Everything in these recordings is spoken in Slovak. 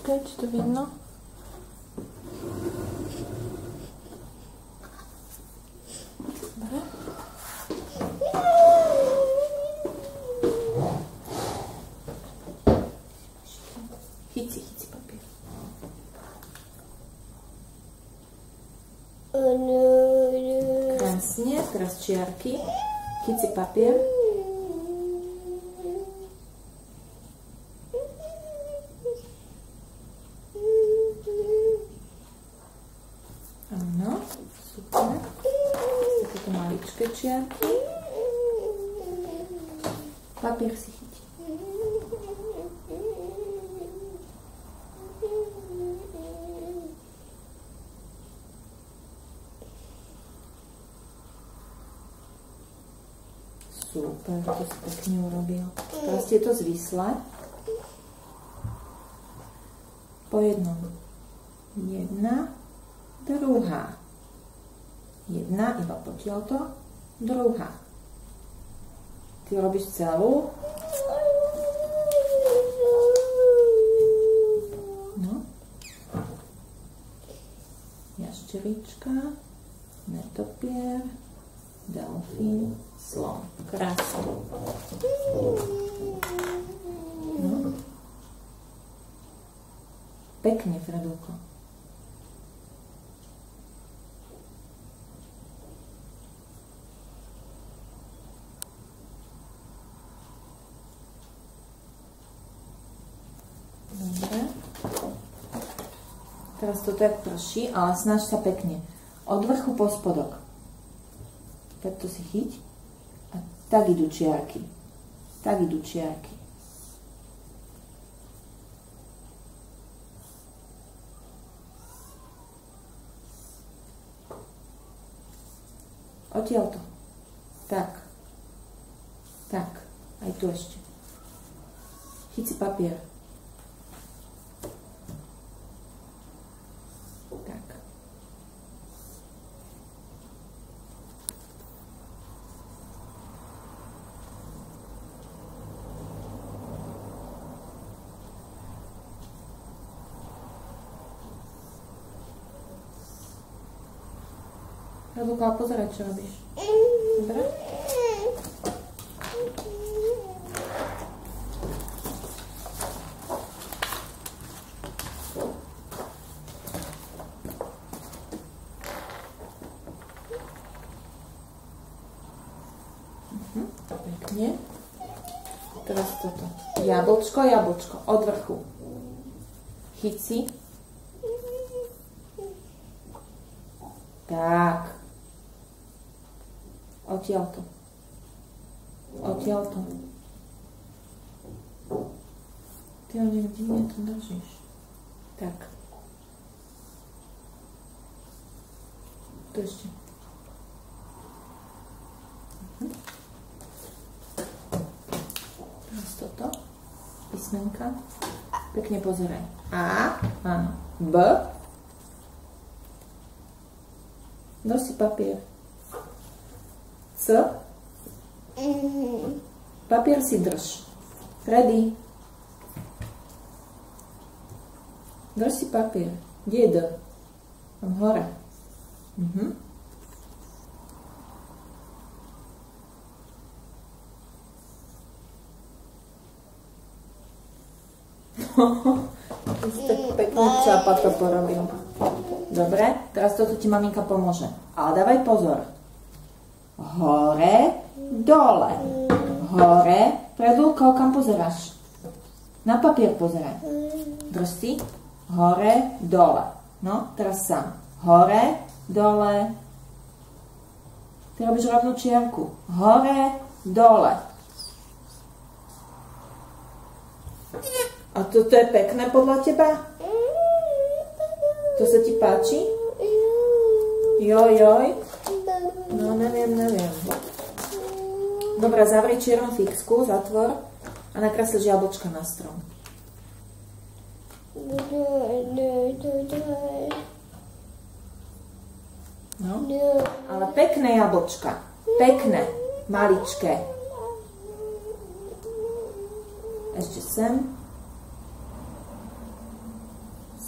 Počkaj, či to vidno? Dobre. Chyť si papier. Krásne, teraz čiarky. Chyť si papier. Áno, super. Takéto maličké čiarky. Papier si chyť. Super, to si pekne urobil. Teraz je to zvislé. Po jednom. Jedna, druhá. Jedna, iba potiaľto. Druhá. Ty robíš celú. No. Jaščerička. Netopier. Delfín. Slon. Krásne. No. Pekne, Fredulko. Dobre. Teraz to tak prší, ale snaž sa pekne. Od vrchu po spodok. Takto si chyť. A tak idú čiarky. Tak idú čiarky. Odtiaľto. Tak. Tak. Aj tu ešte. Chyť si papier. Tak. Radulka, pozeraj, čo robíš. Dobre? Pekne. Teraz toto. Jablčko, jablčko. Od vrchu. Chyť si. Tak. Odtiaľto. Odtiaľto. Ty ho nejak divne to držíš. Tak. Tu ešte. Teraz toto. Písmenka. Pekne pozeraj. A. Áno. B. Drž si papier. C. Papier si drž. Ready. Drž si papier. Kde je D? Tam hore. Ty si tak pekný čapa to porobil. Dobre, teraz toto ti maminka pomôže. Ale dávaj pozor. Hore, dole. Hore, Predulko, kam pozeráš? Na papier pozeraj. Drž si. Hore, dole. No, teraz sám. Hore, dole. Ty robíš rovnú čiarku. Hore, dole. A toto je pekné podľa teba? To sa ti páči? Joj. No, neviem. Dobre, zavri čiernu fixku, zatvor a nakresliš jablčka na strom. No, ale pekné jablčka. Pekné, maličké. Ešte sem.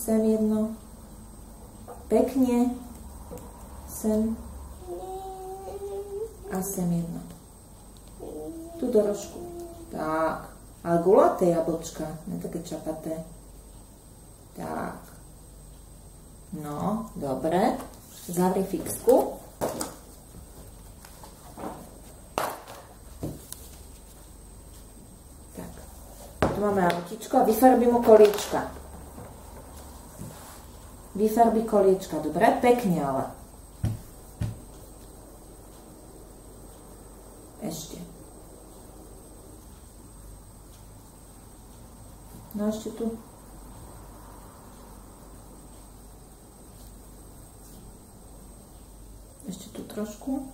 Sem jedno. Pekne. Sem. A sem jedno. Tu do rožku. Tak. Ale gulaté jablčka, ne také čapaté. Tak. No, dobre. Zavri fixku. Tak. Tu máme autičko a vyfarbi mu koliečka. Vyfarbi koliečka, dobre? Pekne ale. Ešte. No ešte tu. Ešte tu trošku.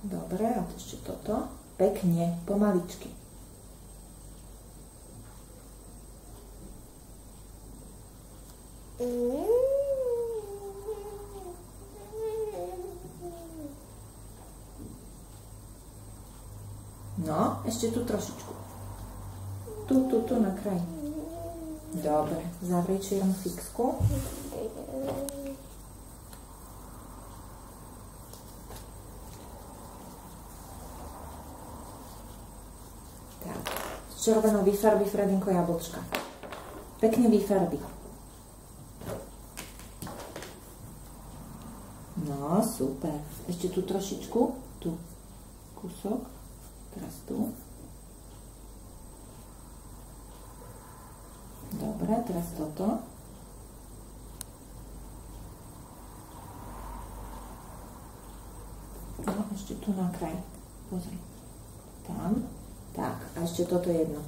Dobre, a ešte toto. Pekne, pomaličky. No, ešte tu trošičku. Tu na kraj. Dobre, zavri čiernu fixku. Tak, s červenou vyfarbi Fredinko jablčka. Pekne vyfarbi. No, super. Ešte tu trošičku. Tu. Kúsok. Teraz tu. Dobre, teraz toto. No, ešte tu na kraj. Pozri. Tam. Tak, a ešte toto jedno.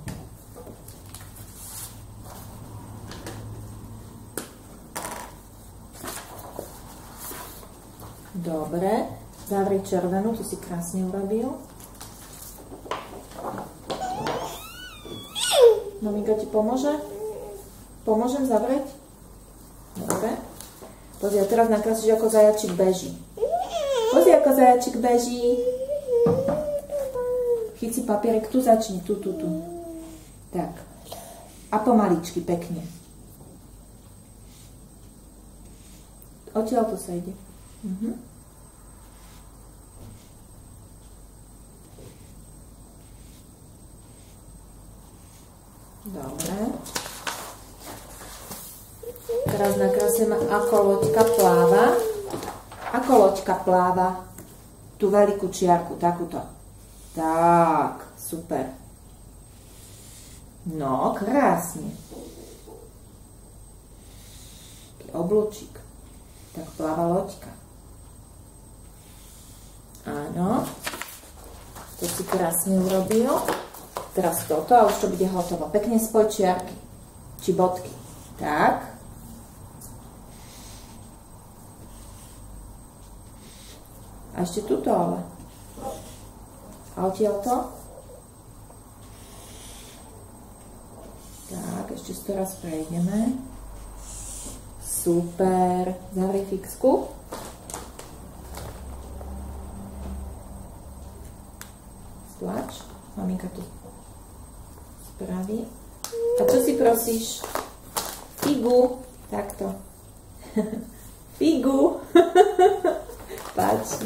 Dobre. Zavri červenú, to si krásne urobil. Maminka ti pomôže? Pomôžem zavrieť? Dobre. Pozri, a teraz nakreslíš, ako zajačik beží. Pozri, ako zajačik beží. Chyť si papierek, tu začni, tu. Tak. A pomaličky, pekne. Odtiaľ to sa ide. Dobre. Teraz nakreslím, ako loďka pláva. Ako loďka pláva. Tú veľkú čiarku, takúto. Tak, super. No, krásne. Oblúčik. Tak pláva loďka. Áno. To si krásne urobil. Teraz toto a už to bude hotovo. Pekne spoj čiarky. Či bodky. Tak. A ešte tuto ale. A odtiaľ to. Tak, ešte si to raz prejdeme. Super. Zavri fixku. Stlač. Maminka tu spraví. A čo si prosíš? Figu. Takto. Figu. Páči.